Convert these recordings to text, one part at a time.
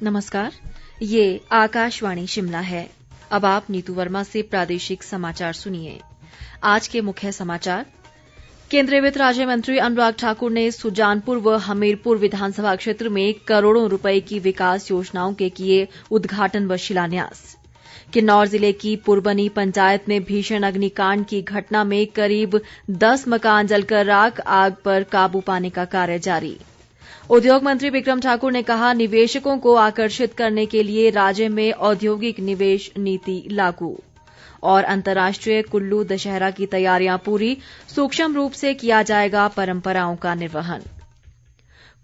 नमस्कार, ये आकाशवाणी शिमला है। अब आप नीतू वर्मा से प्रादेशिक समाचार सुनिए। आज के मुख्य समाचार। केंद्रीय वित्त राज्य मंत्री अनुराग ठाकुर ने सुजानपुर व हमीरपुर विधानसभा क्षेत्र में करोड़ों रुपए की विकास योजनाओं के किए उद्घाटन व शिलान्यास। किन्नौर जिले की पुरबनी पंचायत में भीषण अग्निकांड की घटना में करीब 10 मकान जलकर राख, आग पर काबू पाने का कार्य जारी। उद्योग मंत्री बिक्रम ठाकुर ने कहा, निवेशकों को आकर्षित करने के लिए राज्य में औद्योगिक निवेश नीति लागू। और अंतर्राष्ट्रीय कुल्लू दशहरा की तैयारियां पूरी, सूक्ष्म रूप से किया जाएगा परंपराओं का निर्वहन।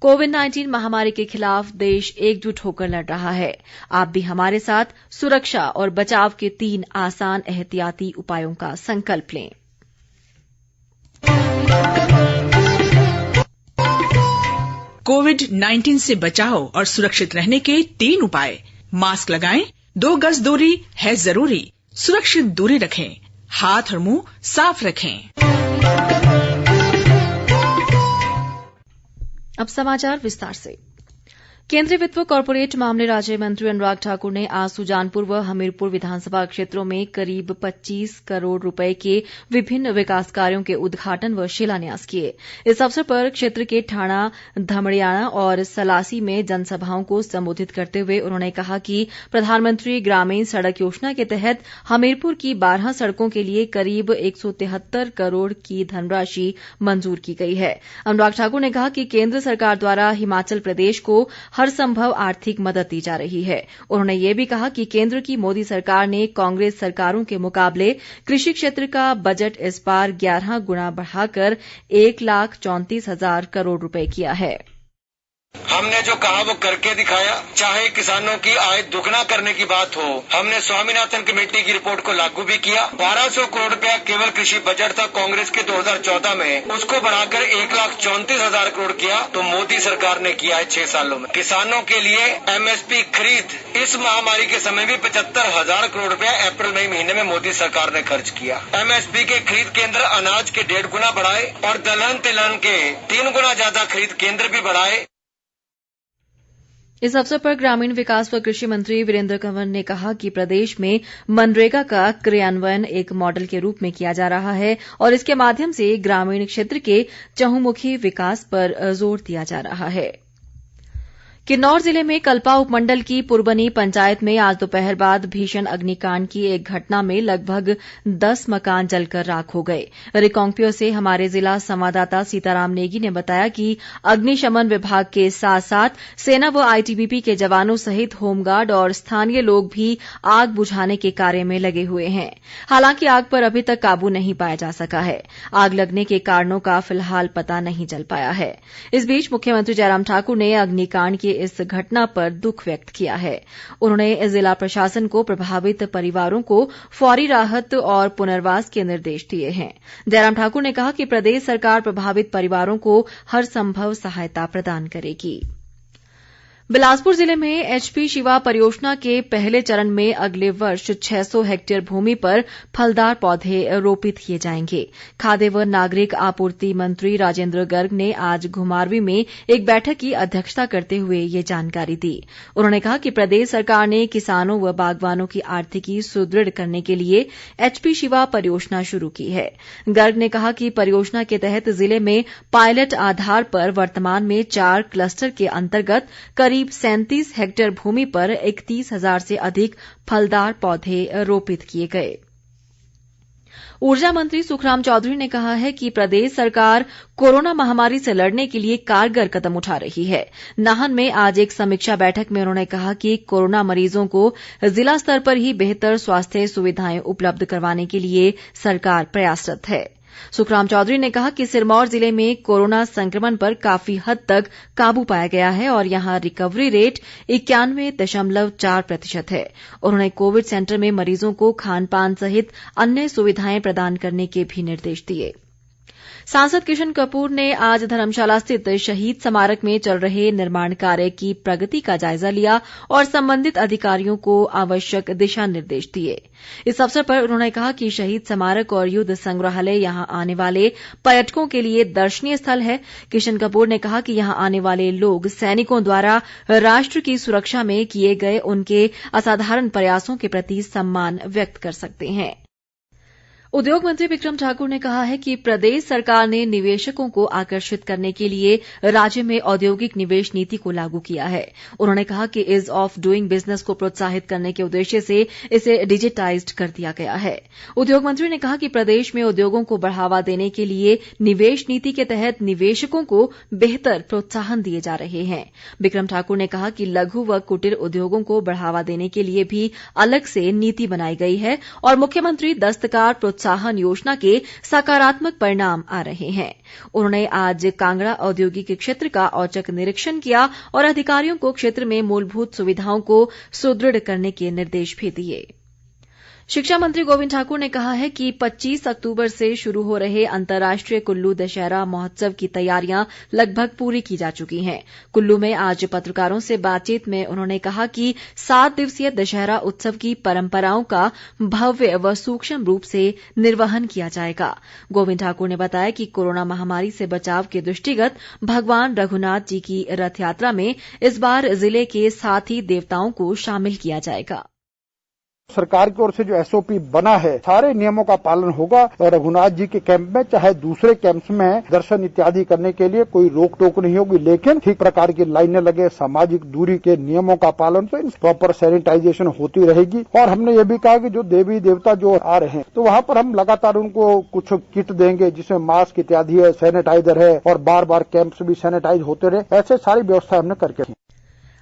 कोविड-19 महामारी के खिलाफ देश एकजुट होकर लड़ रहा है। आप भी हमारे साथ सुरक्षा और बचाव के 3 आसान एहतियाती उपायों का संकल्प लें। कोविड-19 से बचाव और सुरक्षित रहने के 3 उपाय। मास्क लगाएं, 2 गज दूरी है जरूरी, सुरक्षित दूरी रखें, हाथ और मुंह साफ रखें। अब समाचार विस्तार से। केंद्रीय वित्त व कॉरपोरेट मामले राज्य मंत्री अनुराग ठाकुर ने आज सुजानपुर व हमीरपुर विधानसभा क्षेत्रों में करीब 25 करोड़ रुपए के विभिन्न विकास कार्यों के उद्घाटन व शिलान्यास किए। इस अवसर पर क्षेत्र के ठाणा, धमड़ियाणा और सलासी में जनसभाओं को संबोधित करते हुए उन्होंने कहा कि प्रधानमंत्री ग्रामीण सड़क योजना के तहत हमीरपुर की 12 सड़कों के लिए करीब 173 करोड़ की धनराशि मंजूर की गई है। अनुराग ठाकुर ने कहा कि केंद्र सरकार द्वारा हिमाचल प्रदेश को हर संभव आर्थिक मदद दी जा रही है। उन्होंने ये भी कहा कि केंद्र की मोदी सरकार ने कांग्रेस सरकारों के मुकाबले कृषि क्षेत्र का बजट इस बार 11 गुना बढ़ाकर 1,34,000 करोड़ रुपए किया है। हमने जो कहा वो करके दिखाया। चाहे किसानों की आय दुगना करने की बात हो, हमने स्वामीनाथन कमेटी की रिपोर्ट को लागू भी किया। 1200 करोड़ रुपया केवल कृषि बजट था कांग्रेस के 2014 में, उसको बढ़ाकर 1,34,000 करोड़ किया तो मोदी सरकार ने किया है 6 सालों में। किसानों के लिए MSP खरीद इस महामारी के समय भी 75,000 करोड़ रुपया अप्रैल मई महीने में मोदी सरकार ने खर्च किया। MSP के खरीद केंद्र अनाज के 1.5 गुना बढ़ाए और दलहन तिलहन के 3 गुना ज्यादा खरीद केंद्र भी बढ़ाए। इस अवसर पर ग्रामीण विकास व कृषि मंत्री वीरेंद्र कंवर ने कहा कि प्रदेश में मनरेगा का क्रियान्वयन एक मॉडल के रूप में किया जा रहा है और इसके माध्यम से ग्रामीण क्षेत्र के चहुंमुखी विकास पर जोर दिया जा रहा है। किन्नौर जिले में कल्पा उपमंडल की पुरबनी पंचायत में आज दोपहर बाद भीषण अग्निकांड की एक घटना में लगभग 10 मकान जलकर राख हो गए। रिकांगपिओ से हमारे जिला संवाददाता सीताराम नेगी ने बताया कि अग्निशमन विभाग के साथ साथ सेना व ITBP के जवानों सहित होमगार्ड और स्थानीय लोग भी आग बुझाने के कार्य में लगे हुए हैं। हालांकि आग पर अभी तक काबू नहीं पाया जा सका है। आग लगने के कारणों का फिलहाल पता नहीं चल पाया है। इस बीच मुख्यमंत्री जयराम ठाकुर ने अग्निकांड की इस घटना पर दुख व्यक्त किया है। उन्होंने जिला प्रशासन को प्रभावित परिवारों को फौरी राहत और पुनर्वास के निर्देश दिए हैं। जयराम ठाकुर ने कहा कि प्रदेश सरकार प्रभावित परिवारों को हर संभव सहायता प्रदान करेगी। बिलासपुर जिले में HP शिवा परियोजना के पहले चरण में अगले वर्ष 600 हेक्टेयर भूमि पर फलदार पौधे रोपित किए जाएंगे। खाद्य व नागरिक आपूर्ति मंत्री राजेंद्र गर्ग ने आज घुमारवीं में एक बैठक की अध्यक्षता करते हुए ये जानकारी दी। उन्होंने कहा कि प्रदेश सरकार ने किसानों व बागवानों की आर्थिकी सुदृढ़ करने के लिए HP शिवा परियोजना शुरू की है। गर्ग ने कहा कि परियोजना के तहत जिले में पायलट आधार पर वर्तमान में 4 क्लस्टर के अंतर्गत करीब 37 हेक्टेयर भूमि पर 31,000 से अधिक फलदार पौधे रोपित किए गए। ऊर्जा मंत्री सुखराम चौधरी ने कहा है कि प्रदेश सरकार कोरोना महामारी से लड़ने के लिए कारगर कदम उठा रही है। नाहन में आज एक समीक्षा बैठक में उन्होंने कहा कि कोरोना मरीजों को जिला स्तर पर ही बेहतर स्वास्थ्य सुविधाएं उपलब्ध करवाने के लिए सरकार प्रयासरत है। सुखराम चौधरी ने कहा कि सिरमौर जिले में कोरोना संक्रमण पर काफी हद तक काबू पाया गया है और यहां रिकवरी रेट 91.4% है। उन्होंने कोविड सेंटर में मरीजों को खान पान सहित अन्य सुविधाएं प्रदान करने के भी निर्देश दिए। सांसद किशन कपूर ने आज धर्मशाला स्थित शहीद स्मारक में चल रहे निर्माण कार्य की प्रगति का जायजा लिया और संबंधित अधिकारियों को आवश्यक दिशा निर्देश दिए। इस अवसर पर उन्होंने कहा कि शहीद स्मारक और युद्ध संग्रहालय यहां आने वाले पर्यटकों के लिए दर्शनीय स्थल है। किशन कपूर ने कहा कि यहां आने वाले लोग सैनिकों द्वारा राष्ट्र की सुरक्षा में किए गए उनके असाधारण प्रयासों के प्रति सम्मान व्यक्त कर सकते हैं। उद्योग मंत्री बिक्रम ठाकुर ने कहा है कि प्रदेश सरकार ने निवेशकों को आकर्षित करने के लिए राज्य में औद्योगिक निवेश नीति को लागू किया है। उन्होंने कहा कि ईज ऑफ डूइंग बिजनेस को प्रोत्साहित करने के उद्देश्य से इसे डिजिटाइज्ड कर दिया गया है। उद्योग मंत्री ने कहा कि प्रदेश में उद्योगों को बढ़ावा देने के लिए निवेश नीति के तहत निवेशकों को बेहतर प्रोत्साहन दिए जा रहे हैं। बिक्रम ठाकुर ने कहा कि लघु व कुटीर उद्योगों को बढ़ावा देने के लिए भी अलग से नीति बनाई गई है और मुख्यमंत्री दस्तकार प्रोत्साहन योजना के सकारात्मक परिणाम आ रहे हैं। उन्होंने आज कांगड़ा औद्योगिक क्षेत्र का औचक निरीक्षण किया और अधिकारियों को क्षेत्र में मूलभूत सुविधाओं को सुदृढ़ करने के निर्देश भी दिए। शिक्षा मंत्री गोविंद ठाकुर ने कहा है कि 25 अक्तूबर से शुरू हो रहे अंतर्राष्ट्रीय कुल्लू दशहरा महोत्सव की तैयारियां लगभग पूरी की जा चुकी हैं। कुल्लू में आज पत्रकारों से बातचीत में उन्होंने कहा कि 7 दिवसीय दशहरा उत्सव की परंपराओं का भव्य व सूक्ष्म रूप से निर्वहन किया जाएगा। गोविंद ठाकुर ने बताया कि कोरोना महामारी से बचाव के दृष्टिगत भगवान रघुनाथ जी की रथ यात्रा में इस बार जिले के साथी देवताओं को शामिल किया जाएगा। सरकार की ओर से जो एसओपी बना है, सारे नियमों का पालन होगा और रघुनाथ जी के कैंप में चाहे दूसरे कैंप्स में दर्शन इत्यादि करने के लिए कोई रोक टोक नहीं होगी, लेकिन ठीक प्रकार की लाइनें लगे, सामाजिक दूरी के नियमों का पालन से प्रॉपर सैनिटाइजेशन होती रहेगी। और हमने ये भी कहा कि जो देवी देवता जो आ रहे हैं तो वहाँ पर हम लगातार उनको कुछ किट देंगे जिसमें मास्क इत्यादि है, सैनिटाइजर है और बार बार कैंप्स भी सैनिटाइज होते रहे। ऐसे सारी व्यवस्था हमने करके।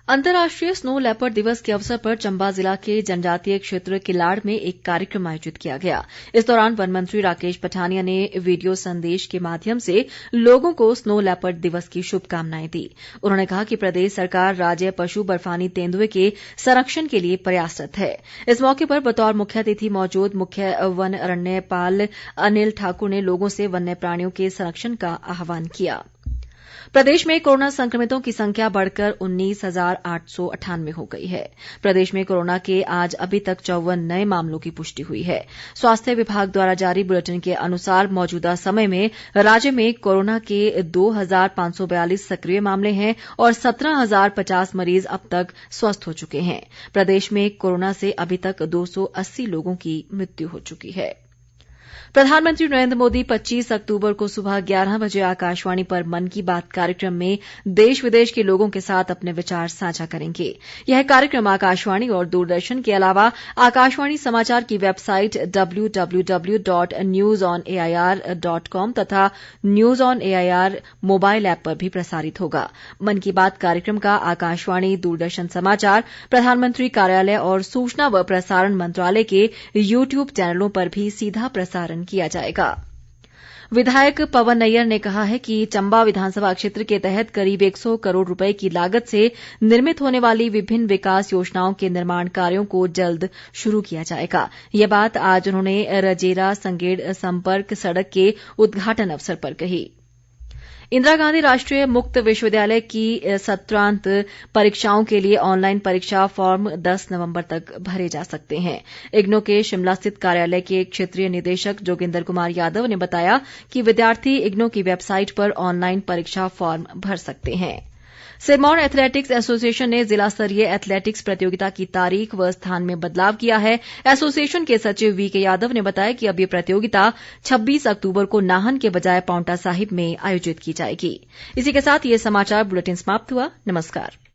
अंतर्राष्ट्रीय स्नो लेपर्ड दिवस के अवसर पर चंबा जिला के जनजातीय क्षेत्र किलाड़ में एक कार्यक्रम आयोजित किया गया। इस दौरान वन मंत्री राकेश पठानिया ने वीडियो संदेश के माध्यम से लोगों को स्नो लेपर्ड दिवस की शुभकामनाएं दी। उन्होंने कहा कि प्रदेश सरकार राज्य पशु बर्फानी तेंदुए के संरक्षण के लिए प्रयासरत है। इस मौके पर बतौर मुख्य अतिथि मौजूद मुख्य वन अरण्यपाल अनिल ठाकुर ने लोगों से वन्य प्राणियों के संरक्षण का आह्वान किया। प्रदेश में कोरोना संक्रमितों की संख्या बढ़कर 19,898 हो गई है। प्रदेश में कोरोना के आज अभी तक 54 नए मामलों की पुष्टि हुई है। स्वास्थ्य विभाग द्वारा जारी बुलेटिन के अनुसार मौजूदा समय में राज्य में कोरोना के 2,542 सक्रिय मामले हैं और 17,050 मरीज अब तक स्वस्थ हो चुके हैं। प्रदेश में कोरोना से अभी तक 280 लोगों की मृत्यु हो चुकी है। प्रधानमंत्री नरेंद्र मोदी 25 अक्तूबर को सुबह 11 बजे आकाशवाणी पर मन की बात कार्यक्रम में देश विदेश के लोगों के साथ अपने विचार साझा करेंगे। यह कार्यक्रम आकाशवाणी और दूरदर्शन के अलावा आकाशवाणी समाचार की वेबसाइट www.newsonair.com तथा news on AIR mobile app पर भी प्रसारित होगा। मन की बात कार्यक्रम का आकाशवाणी, दूरदर्शन समाचार, प्रधानमंत्री कार्यालय और सूचना व प्रसारण मंत्रालय के यूट्यूब चैनलों पर भी सीधा प्रसारण किया जाएगा। विधायक पवन नैयर ने कहा है कि चंबा विधानसभा क्षेत्र के तहत करीब 100 करोड़ रुपए की लागत से निर्मित होने वाली विभिन्न विकास योजनाओं के निर्माण कार्यों को जल्द शुरू किया जाएगा। ये बात आज उन्होंने रजेरा संगेड़ संपर्क सड़क के उद्घाटन अवसर पर कही। इंदिरा गांधी राष्ट्रीय मुक्त विश्वविद्यालय की सत्रांत परीक्षाओं के लिए ऑनलाइन परीक्षा फॉर्म 10 नवंबर तक भरे जा सकते हैं। इग्नू के शिमला स्थित कार्यालय के क्षेत्रीय निदेशक जोगिंदर कुमार यादव ने बताया कि विद्यार्थी इग्नू की वेबसाइट पर ऑनलाइन परीक्षा फॉर्म भर सकते हैं। सिरमौर एथलेटिक्स एसोसिएशन ने जिला स्तरीय एथलेटिक्स प्रतियोगिता की तारीख व स्थान में बदलाव किया है। एसोसिएशन के सचिव वीके यादव ने बताया कि अब ये प्रतियोगिता 26 अक्तूबर को नाहन के बजाय पांवटा साहिब में आयोजित की जाएगी। इसी के साथ ये समाचार बुलेटिन समाप्त हुआ। नमस्कार।